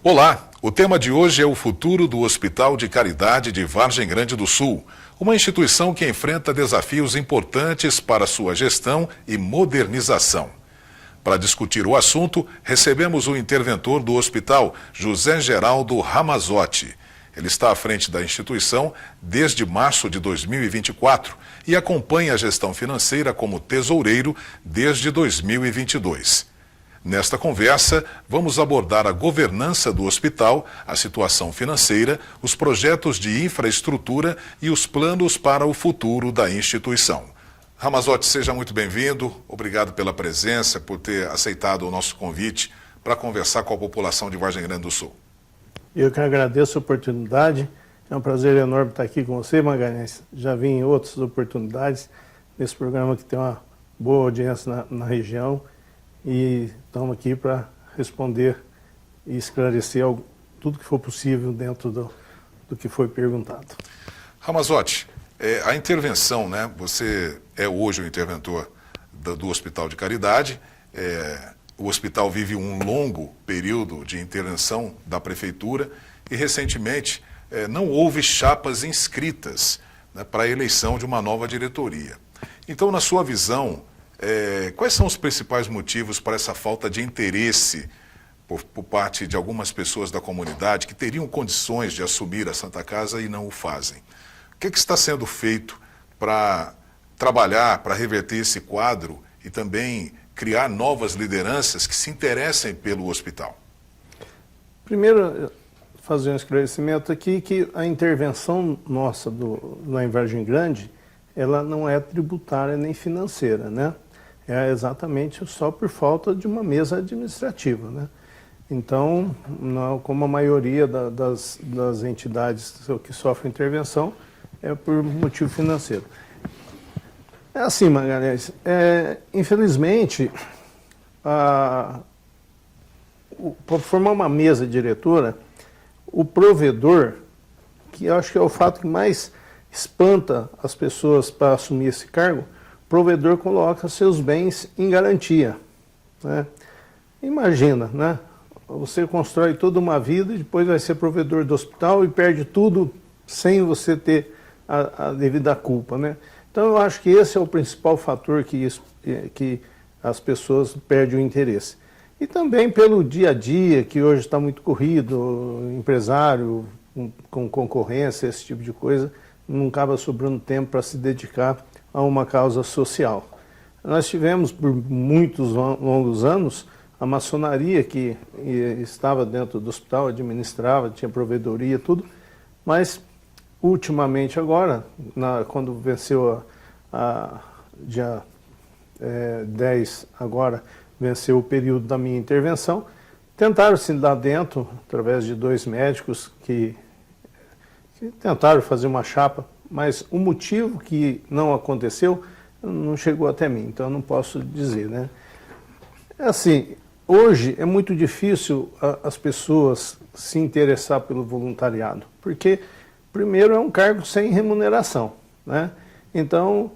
Olá, o tema de hoje é o futuro do Hospital de Caridade de Vargem Grande do Sul, uma instituição que enfrenta desafios importantes para sua gestão e modernização. Para discutir o assunto, recebemos o interventor do hospital, José Geraldo Ramazotti. Ele está à frente da instituição desde março de 2024 e acompanha a gestão financeira como tesoureiro desde 2022. Nesta conversa, vamos abordar a governança do hospital, a situação financeira, os projetos de infraestrutura e os planos para o futuro da instituição. Ramazotti, seja muito bem-vindo. Obrigado pela presença, por ter aceitado o nosso convite para conversar com a população de Vargem Grande do Sul. Eu que agradeço a oportunidade. É um prazer enorme estar aqui com você, Magalhães. Já vim em outras oportunidades nesse programa que tem uma boa audiência na região. E estamos aqui para responder e esclarecer tudo que for possível dentro do que foi perguntado. Ramazotti, a intervenção, né? Você é hoje o interventor do Hospital de Caridade. O hospital vive um longo período de intervenção da Prefeitura e, recentemente, não houve chapas inscritas, né, para a eleição de uma nova diretoria. Então, na sua visão, quais são os principais motivos para essa falta de interesse por parte de algumas pessoas da comunidade que teriam condições de assumir a Santa Casa e não o fazem? O que está sendo feito para trabalhar, para reverter esse quadro e também criar novas lideranças que se interessem pelo hospital? Primeiro, fazer um esclarecimento aqui que a intervenção nossa lá em Vargem Grande, ela não é tributária nem financeira, né? É exatamente só por falta de uma mesa administrativa, né? Então, como a maioria das entidades que sofrem intervenção, é por motivo financeiro. É assim, Magalhães, infelizmente, para formar uma mesa diretora, o provedor, que eu acho que é o fato que mais espanta as pessoas para assumir esse cargo, o provedor coloca seus bens em garantia, né? Imagina, né? Você constrói toda uma vida e depois vai ser provedor do hospital e perde tudo sem você ter a devida culpa, né? Então eu acho que esse é o principal fator que as pessoas perdem o interesse. E também pelo dia a dia, que hoje está muito corrido, empresário, com concorrência, esse tipo de coisa, não acaba sobrando tempo para se dedicar a uma causa social. Nós tivemos por muitos longos anos a maçonaria que estava dentro do hospital, administrava, tinha provedoria, tudo, mas ultimamente agora, quando venceu dia 10 agora, venceu o período da minha intervenção, tentaram se dar dentro, através de 2 médicos que tentaram fazer uma chapa, mas o motivo que não aconteceu não chegou até mim, então eu não posso dizer, né? É assim, hoje é muito difícil as pessoas se interessar pelo voluntariado, porque, primeiro, é um cargo sem remuneração, né? Então,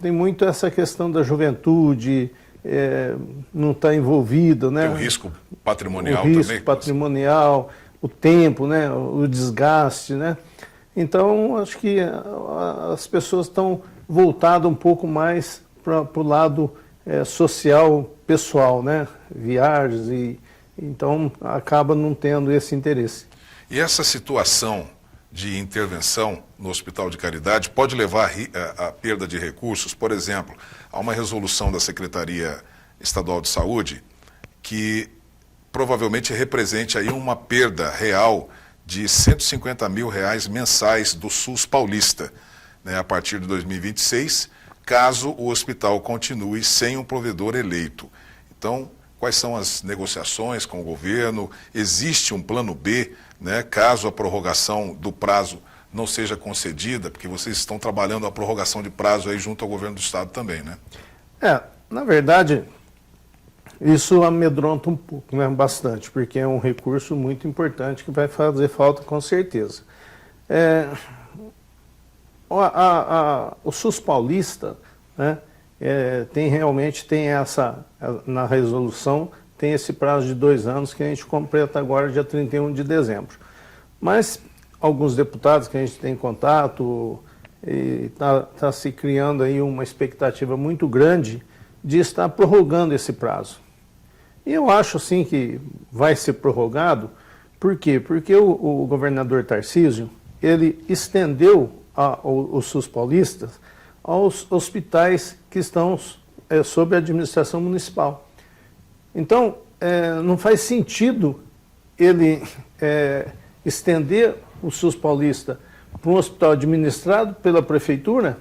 tem muito essa questão da juventude, não está envolvida, né? Tem o risco patrimonial também. O risco também. patrimonial, o tempo, né? O desgaste, né? Então, acho que as pessoas estão voltadas um pouco mais para o lado social, pessoal, né? Viagens, então acaba não tendo esse interesse. E essa situação de intervenção no Hospital de Caridade pode levar à perda de recursos? Por exemplo, há uma resolução da Secretaria Estadual de Saúde que provavelmente represente aí uma perda real de R$150 mil mensais do SUS paulista, né, a partir de 2026, caso o hospital continue sem um provedor eleito. Então, quais são as negociações com o governo? Existe um plano B, né, caso a prorrogação do prazo não seja concedida, porque vocês estão trabalhando a prorrogação de prazo aí junto ao governo do estado também, né? Na verdade, isso amedronta um pouco, né, bastante, porque é um recurso muito importante que vai fazer falta com certeza. O SUS paulista, né, realmente tem na resolução, tem esse prazo de 2 anos que a gente completa agora, dia 31 de dezembro. Mas alguns deputados que a gente tem contato, está se criando aí uma expectativa muito grande de estar prorrogando esse prazo. E eu acho sim que vai ser prorrogado. Por quê? Porque o governador Tarcísio, ele estendeu os SUS paulistas aos hospitais que estão sob a administração municipal. Então, não faz sentido ele estender o SUS paulista para um hospital administrado pela prefeitura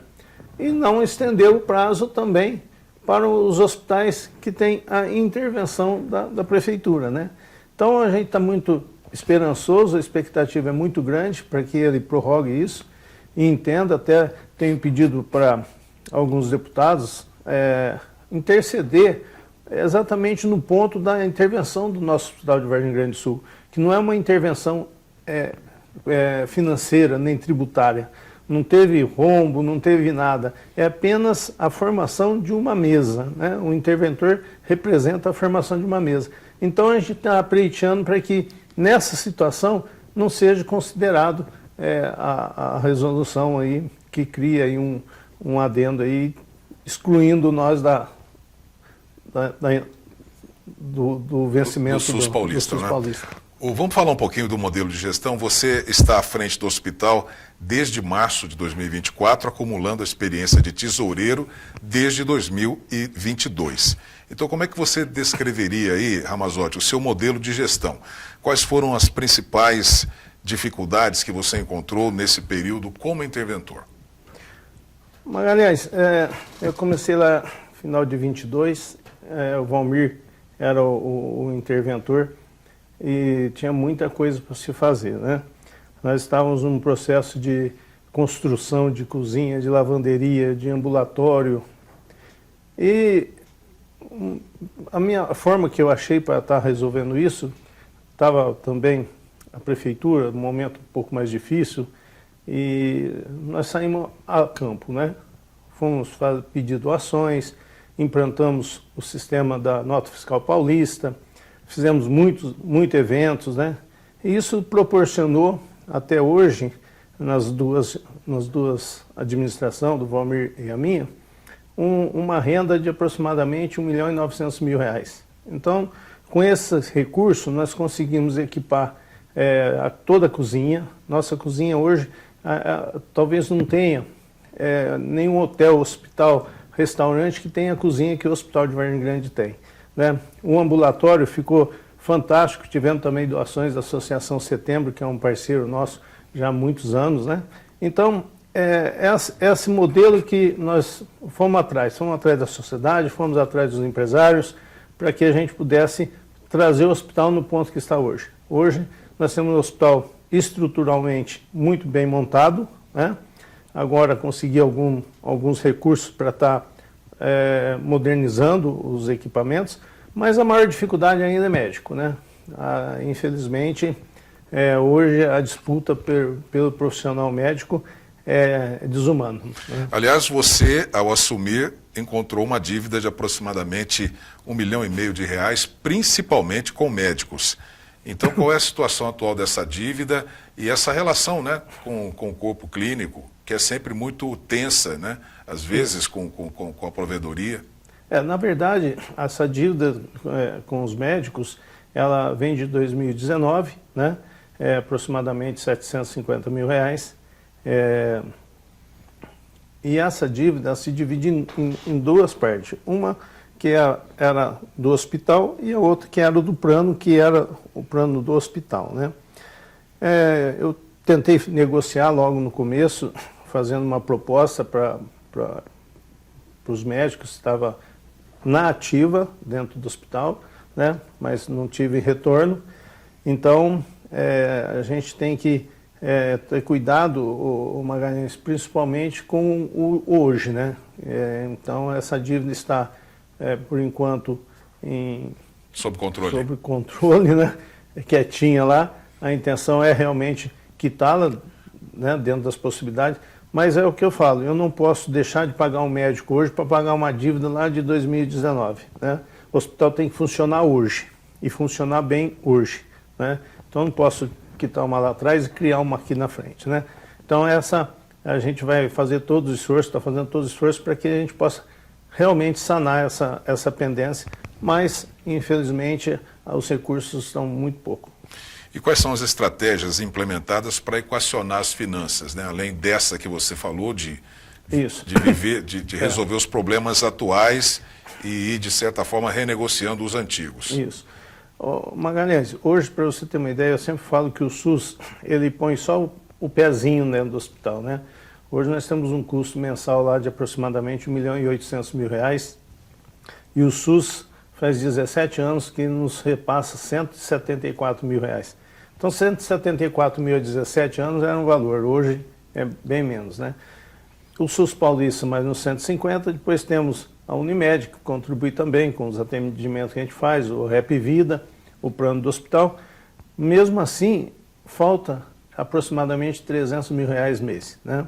e não estender o prazo também para os hospitais que têm a intervenção da prefeitura, né? Então, a gente está muito esperançoso, a expectativa é muito grande para que ele prorrogue isso e entenda. Até tenho pedido para alguns deputados interceder exatamente no ponto da intervenção do nosso Hospital de Vargem Grande do Sul, que não é uma intervenção financeira nem tributária, não teve rombo, não teve nada, é apenas a formação de uma mesa, né? O interventor representa a formação de uma mesa. Então a gente está pleiteando para que nessa situação não seja considerado a resolução aí que cria aí um adendo aí, excluindo nós do vencimento do SUS paulista, né? paulista. Vamos falar um pouquinho do modelo de gestão. Você está à frente do hospital desde março de 2024, acumulando a experiência de tesoureiro desde 2022. Então, como é que você descreveria aí, Ramazotti, o seu modelo de gestão? Quais foram as principais dificuldades que você encontrou nesse período como interventor? Magalhães, eu comecei lá no final de 22, o Valmir era o interventor e tinha muita coisa para se fazer, né? Nós estávamos num processo de construção de cozinha, de lavanderia, de ambulatório, e a forma que eu achei para estar resolvendo isso, estava também a prefeitura, num momento um pouco mais difícil, e nós saímos a campo, né? Fomos pedir doações, implantamos o sistema da nota fiscal paulista, fizemos muitos eventos, né? E isso proporcionou, até hoje, nas duas administrações, do Valmir e a minha, uma renda de aproximadamente R$1.900.000. Então, com esses recursos, nós conseguimos equipar toda a cozinha. Nossa cozinha hoje, talvez não tenha nenhum hotel, hospital, restaurante que tenha a cozinha que o Hospital de Vargem Grande tem, né? O ambulatório ficou fantástico, tivemos também doações da Associação Setembro, que é um parceiro nosso já há muitos anos, né? Então, esse modelo que nós fomos atrás da sociedade, fomos atrás dos empresários, para que a gente pudesse trazer o hospital no ponto que está hoje. Hoje, nós temos um hospital estruturalmente muito bem montado, né? Agora consegui alguns recursos para estar modernizando os equipamentos, mas a maior dificuldade ainda é médico, né? Infelizmente, hoje a disputa pelo profissional médico é desumano, né? Aliás, você, ao assumir, encontrou uma dívida de aproximadamente R$1,5 milhão, principalmente com médicos. Então, qual é a situação atual dessa dívida e essa relação, né, com o corpo clínico, que é sempre muito tensa, né, às vezes com a provedoria? Na verdade, essa dívida com os médicos, ela vem de 2019, né, aproximadamente R$750 mil. E essa dívida se divide em duas partes. Uma que era do hospital e a outra que era do plano, que era o plano do hospital, né? Eu tentei negociar logo no começo, fazendo uma proposta para os médicos, estava na ativa dentro do hospital, né? Mas não tive retorno. Então, a gente tem que ter cuidado, o Magalhães, principalmente com o hoje, né? Então, essa dívida está, por enquanto, sob controle. Sob controle, né? Quietinha lá. A intenção é realmente quitá-la, né, dentro das possibilidades, mas é o que eu falo, eu não posso deixar de pagar um médico hoje para pagar uma dívida lá de 2019, né? o hospital tem que funcionar hoje, e funcionar bem hoje, né? Então não posso quitar uma lá atrás e criar uma aqui na frente, né? Então a gente vai fazer todo o esforço, está fazendo todo o esforço para que a gente possa realmente sanar essa pendência, mas infelizmente os recursos estão muito pouco. E quais são as estratégias implementadas para equacionar as finanças, né? Além dessa que você falou de resolver os problemas atuais e ir, de certa forma, renegociando os antigos. Isso. Magalhães, hoje, para você ter uma ideia, eu sempre falo que o SUS, ele põe só o pezinho dentro do hospital, né? Hoje nós temos um custo mensal lá de aproximadamente R$1.800.000 e o SUS faz 17 anos que nos repassa R$174.000. Então, 174 mil a 17 anos era um valor, hoje é bem menos, né? O SUS paulista mais nos 150, depois temos a Unimed, que contribui também com os atendimentos que a gente faz, o Rap Vida, o plano do hospital. Mesmo assim, falta aproximadamente R$300 mil mês, né?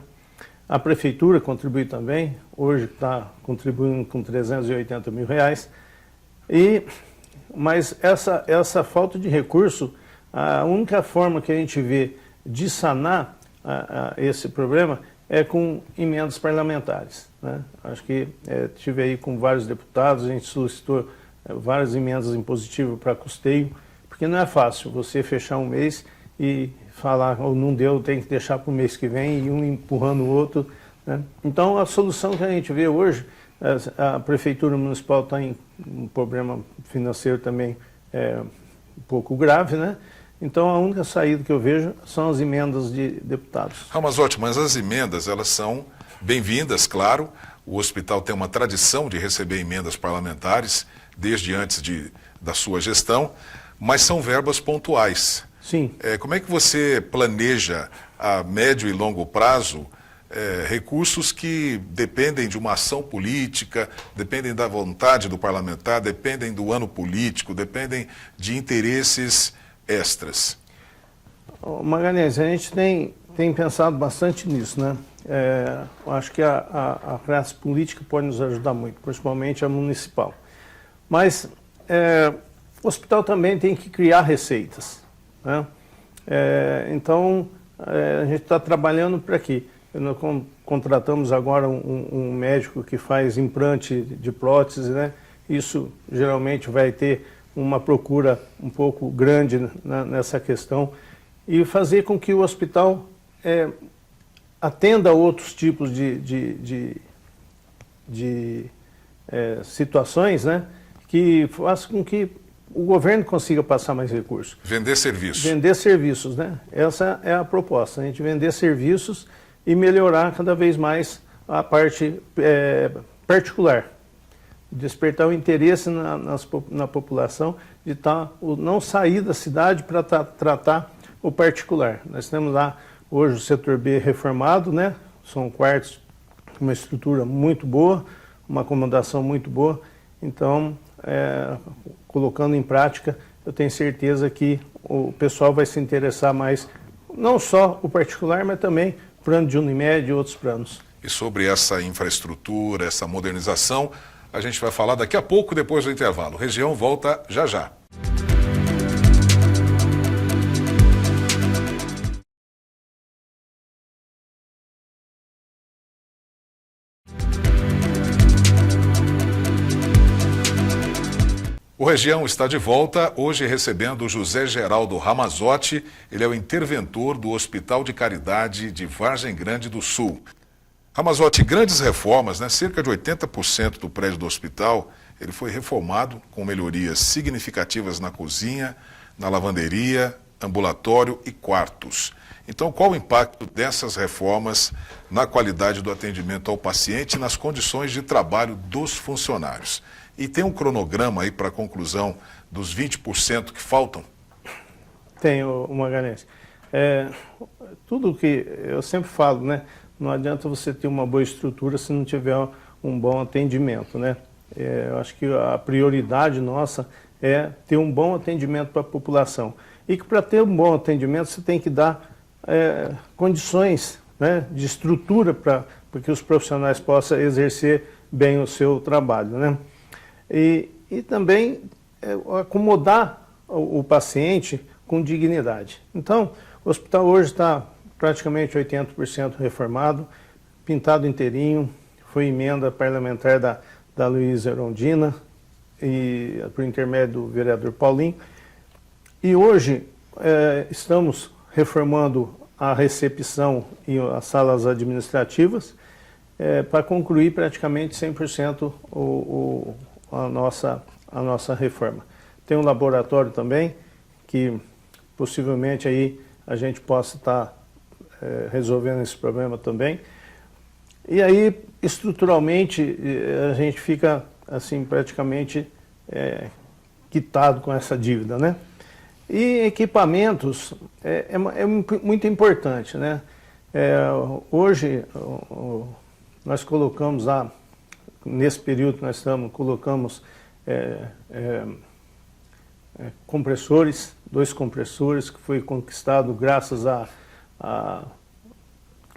A prefeitura contribui também, hoje está contribuindo com R$380 mil. Mas essa falta de recurso, a única forma que a gente vê de sanar esse problema é com emendas parlamentares, né? Acho que tive aí com vários deputados, a gente solicitou várias emendas impositivas para custeio, porque não é fácil você fechar um mês e falar, ou não deu, tem que deixar para o mês que vem, e um empurrando o outro, né? Então a solução que a gente vê hoje, a Prefeitura Municipal está em um problema financeiro também um pouco grave, né? Então a única saída que eu vejo são as emendas de deputados. Ramazotti, mas as emendas, elas são bem-vindas, claro. O hospital tem uma tradição de receber emendas parlamentares desde antes da sua gestão, mas são verbas pontuais. Sim. Como é que você planeja a médio e longo prazo recursos que dependem de uma ação política, dependem da vontade do parlamentar, dependem do ano político, dependem de interesses extras? Magalhães, a gente tem pensado bastante nisso, né? Eu acho que a classe política pode nos ajudar muito, principalmente a municipal. Mas o hospital também tem que criar receitas, né? Então, a gente está trabalhando para quê? Nós contratamos agora um médico que faz implante de prótese, né? Isso geralmente vai ter uma procura um pouco grande nessa questão e fazer com que o hospital atenda a outros tipos de situações, né? Que façam com que o governo consiga passar mais recursos. Vender serviços. Vender serviços, né? Essa é a proposta, a gente vender serviços e melhorar cada vez mais a parte particular. Despertar o interesse na população de não sair da cidade para tratar o particular. Nós temos lá hoje o setor B reformado, né? São quartos com uma estrutura muito boa, uma acomodação muito boa. Então, colocando em prática, eu tenho certeza que o pessoal vai se interessar mais, não só o particular, mas também o plano de Unimed e outros planos. E sobre essa infraestrutura, essa modernização, a gente vai falar daqui a pouco, depois do intervalo. Região volta já já. O Região está de volta, hoje recebendo o José Geraldo Ramazotti. Ele é o interventor do Hospital de Caridade de Vargem Grande do Sul. Ramazotti, grandes reformas, né? Cerca de 80% do prédio do hospital, ele foi reformado com melhorias significativas na cozinha, na lavanderia, ambulatório e quartos. Então, qual o impacto dessas reformas na qualidade do atendimento ao paciente e nas condições de trabalho dos funcionários? E tem um cronograma aí para a conclusão dos 20% que faltam? Tem, Magalhães. Tudo que eu sempre falo, né? Não adianta você ter uma boa estrutura se não tiver um bom atendimento, né? Eu acho que a prioridade nossa é ter um bom atendimento para a população. E que para ter um bom atendimento você tem que dar condições, né, de estrutura para que os profissionais possam exercer bem o seu trabalho, né? E e também acomodar o paciente com dignidade. Então, o hospital hoje está praticamente 80% reformado, pintado inteirinho, foi emenda parlamentar da Luísa Erondina, e por intermédio do vereador Paulinho. E hoje estamos reformando a recepção e as salas administrativas para concluir praticamente 100% a nossa reforma. Tem um laboratório também que possivelmente aí a gente possa estar resolvendo esse problema também. E aí, estruturalmente, a gente fica assim praticamente quitado com essa dívida, né? E equipamentos é muito importante, né? Hoje nós colocamos nesse período que nós estamos, colocamos compressores, 2 compressores, que foi conquistado graças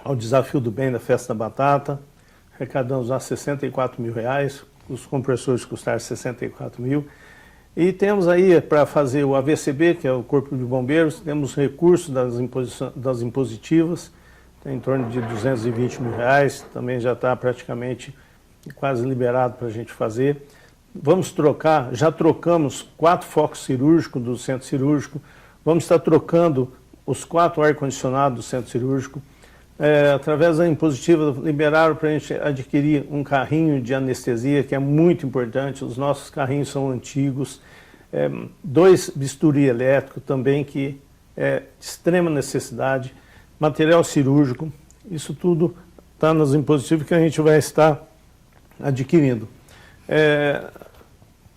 ao desafio do bem da Festa da Batata. Arrecadamos lá R$64 mil, os compressores custaram 64 mil. E temos aí para fazer o AVCB, que é o Corpo de Bombeiros, temos recursos das impositivas, tem em torno de R$220 mil, também já está praticamente quase liberado para a gente fazer. Vamos trocar, já trocamos 4 focos cirúrgicos do centro cirúrgico, vamos estar trocando os 4 ar-condicionados do centro cirúrgico. Através da impositiva, liberaram para a gente adquirir um carrinho de anestesia, que é muito importante. Os nossos carrinhos são antigos. 2 bisturi elétricos também, que é de extrema necessidade. Material cirúrgico, isso tudo está nas impositivas que a gente vai estar adquirindo.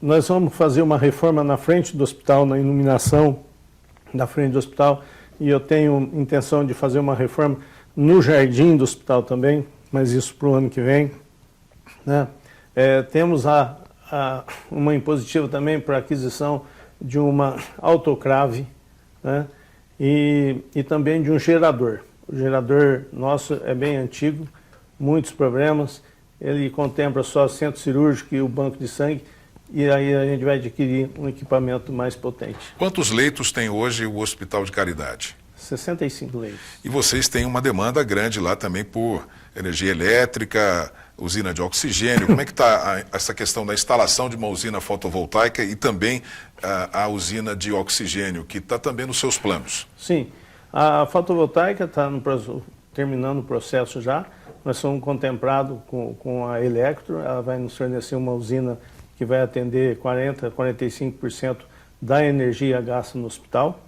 Nós vamos fazer uma reforma na frente do hospital, na iluminação da frente do hospital, e eu tenho intenção de fazer uma reforma no jardim do hospital também, mas isso para o ano que vem, né? Temos uma impositiva também para aquisição de uma autoclave, né? E também de um gerador. O gerador nosso é bem antigo, muitos problemas, ele contempla só o centro cirúrgico e o banco de sangue, e aí a gente vai adquirir um equipamento mais potente. Quantos leitos tem hoje o Hospital de Caridade? 65 leitos. E vocês têm uma demanda grande lá também por energia elétrica, usina de oxigênio. Como é que está essa questão da instalação de uma usina fotovoltaica e também a usina de oxigênio, que está também nos seus planos? Sim, a fotovoltaica está terminando o processo já. Nós somos contemplados com a Electro, ela vai nos fornecer uma usina que vai atender 40% a 45% da energia gasta no hospital.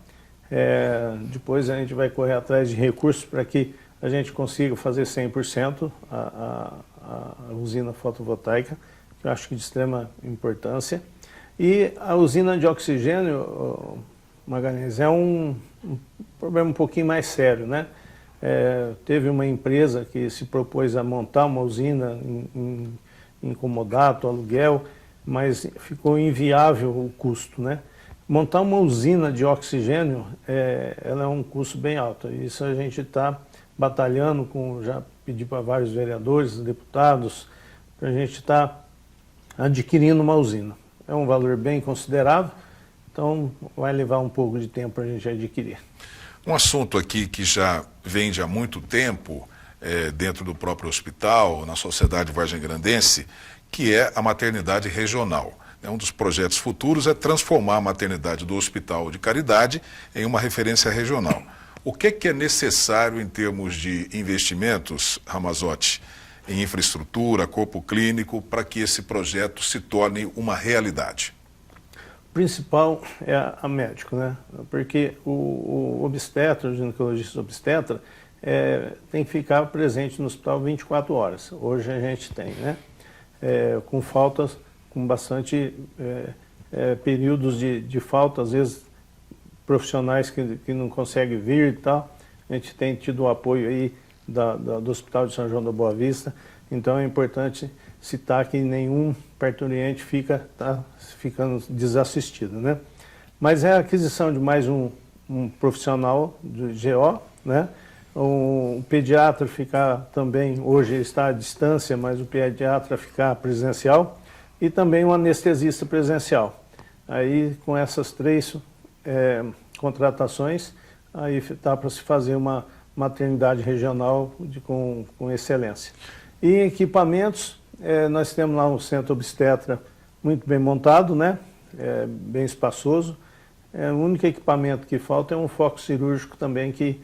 Depois a gente vai correr atrás de recursos para que a gente consiga fazer 100% a usina fotovoltaica, que eu acho que de extrema importância. E a usina de oxigênio, Magalhães, é um problema um pouquinho mais sério, né? Teve uma empresa que se propôs a montar uma usina em comodato, aluguel, mas ficou inviável o custo, né? Montar uma usina de oxigênio ela é um custo bem alto. Isso a gente está batalhando já pedi para vários vereadores, deputados, para a gente estar adquirindo uma usina. É um valor bem considerável, então vai levar um pouco de tempo para a gente adquirir. Um assunto aqui que já vem de há muito tempo dentro do próprio hospital, na sociedade vargem-grandense, que é a maternidade regional. Um dos projetos futuros é transformar a maternidade do Hospital de Caridade em uma referência regional. O que é necessário em termos de investimentos, Ramazotti, em infraestrutura, corpo clínico, para que esse projeto se torne uma realidade? O principal é a médico, né? Porque o obstetra, o ginecologista obstetra, tem que ficar presente no hospital 24 horas. Hoje a gente tem, né? Com faltas, com bastante períodos de falta, às vezes profissionais que não conseguem vir e tal. A gente tem tido o apoio aí do Hospital de São João da Boa Vista, então é importante citar que nenhum parturiente está ficando desassistido, né? Mas é a aquisição de mais um profissional de GO, né? O pediatra ficar também, hoje está à distância, mas o pediatra ficar presencial. e também um anestesista presencial. Aí, com essas 3 contratações, aí dá para se fazer uma maternidade regional com excelência. E em equipamentos, nós temos lá um centro obstetra muito bem montado, né? Bem espaçoso. O único equipamento que falta é um foco cirúrgico também, que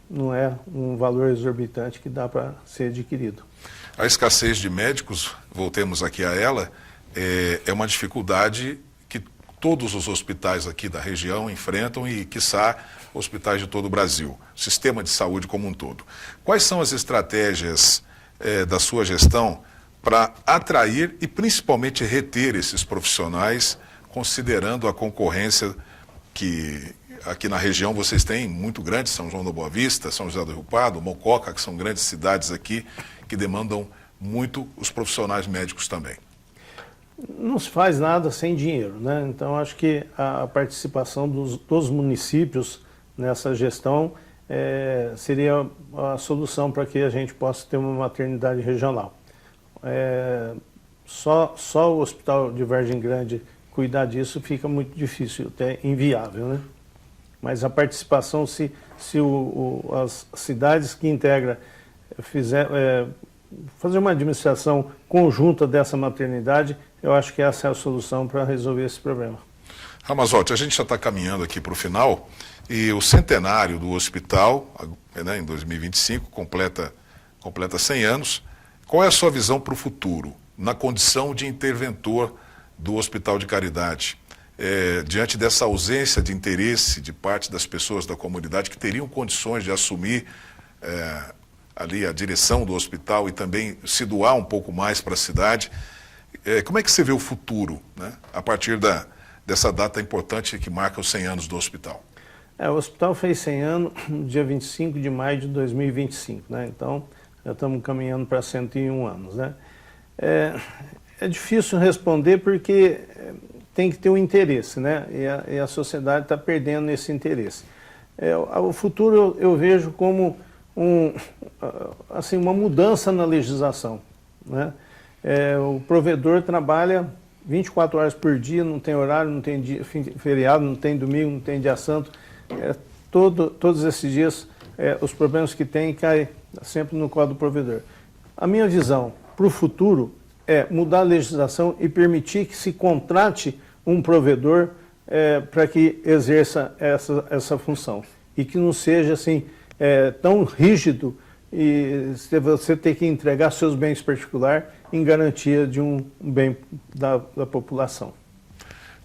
não é um valor exorbitante que dá para ser adquirido. A escassez de médicos, voltemos aqui a ela, é uma dificuldade que todos os hospitais aqui da região enfrentam e, quiçá, hospitais de todo o Brasil, sistema de saúde como um todo. Quais são as estratégias da sua gestão para atrair e principalmente reter esses profissionais, considerando a concorrência que aqui na região vocês têm muito grande, São João da Boa Vista, São José do Rio Pardo, Mococa, que são grandes cidades aqui que demandam muito os profissionais médicos também? Não se faz nada sem dinheiro, né? Então acho que a participação dos municípios nessa gestão seria a solução para que a gente possa ter uma maternidade regional. Só o Hospital de Vargem Grande cuidar disso fica muito difícil, até inviável, né? Mas a participação, se as cidades que integram fazer uma administração conjunta dessa maternidade, eu acho que essa é a solução para resolver esse problema. Ramazotti, a gente já está caminhando aqui para o final e o centenário do hospital, né, em 2025, completa 100 anos. Qual é a sua visão para o futuro, na condição de interventor do Hospital de Caridade? Diante dessa ausência de interesse de parte das pessoas da comunidade que teriam condições de assumir ali a direção do hospital e também se doar um pouco mais para a cidade, como é que você vê o futuro, né, a partir dessa data importante que marca os 100 anos do hospital? O hospital fez 100 anos no dia 25 de maio de 2025, né? Então já estamos caminhando para 101 anos, né? É difícil responder porque tem que ter um interesse, né? E a sociedade está perdendo esse interesse. O futuro eu vejo como uma mudança na legislação, né? O provedor trabalha 24 horas por dia, não tem horário, não tem dia, feriado, não tem domingo, não tem dia santo. Todos esses dias, os problemas que tem caem sempre no colo do provedor. A minha visão para o futuro é mudar a legislação e permitir que se contrate um provedor para que exerça essa função. E que não seja assim tão rígido e você ter que entregar seus bens particulares em garantia de um bem da população.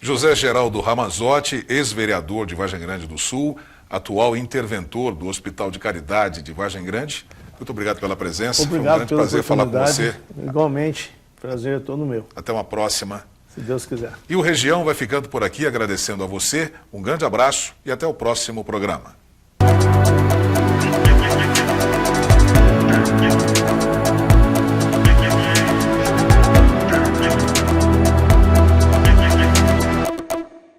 José Geraldo Ramazotti, ex-vereador de Vargem Grande do Sul, atual interventor do Hospital de Caridade de Vargem Grande. Muito obrigado pela presença. Obrigado. Foi um grande prazer falar com você. Igualmente, prazer é todo meu. Até uma próxima. Se Deus quiser. E o Região vai ficando por aqui, agradecendo a você. Um grande abraço e até o próximo programa.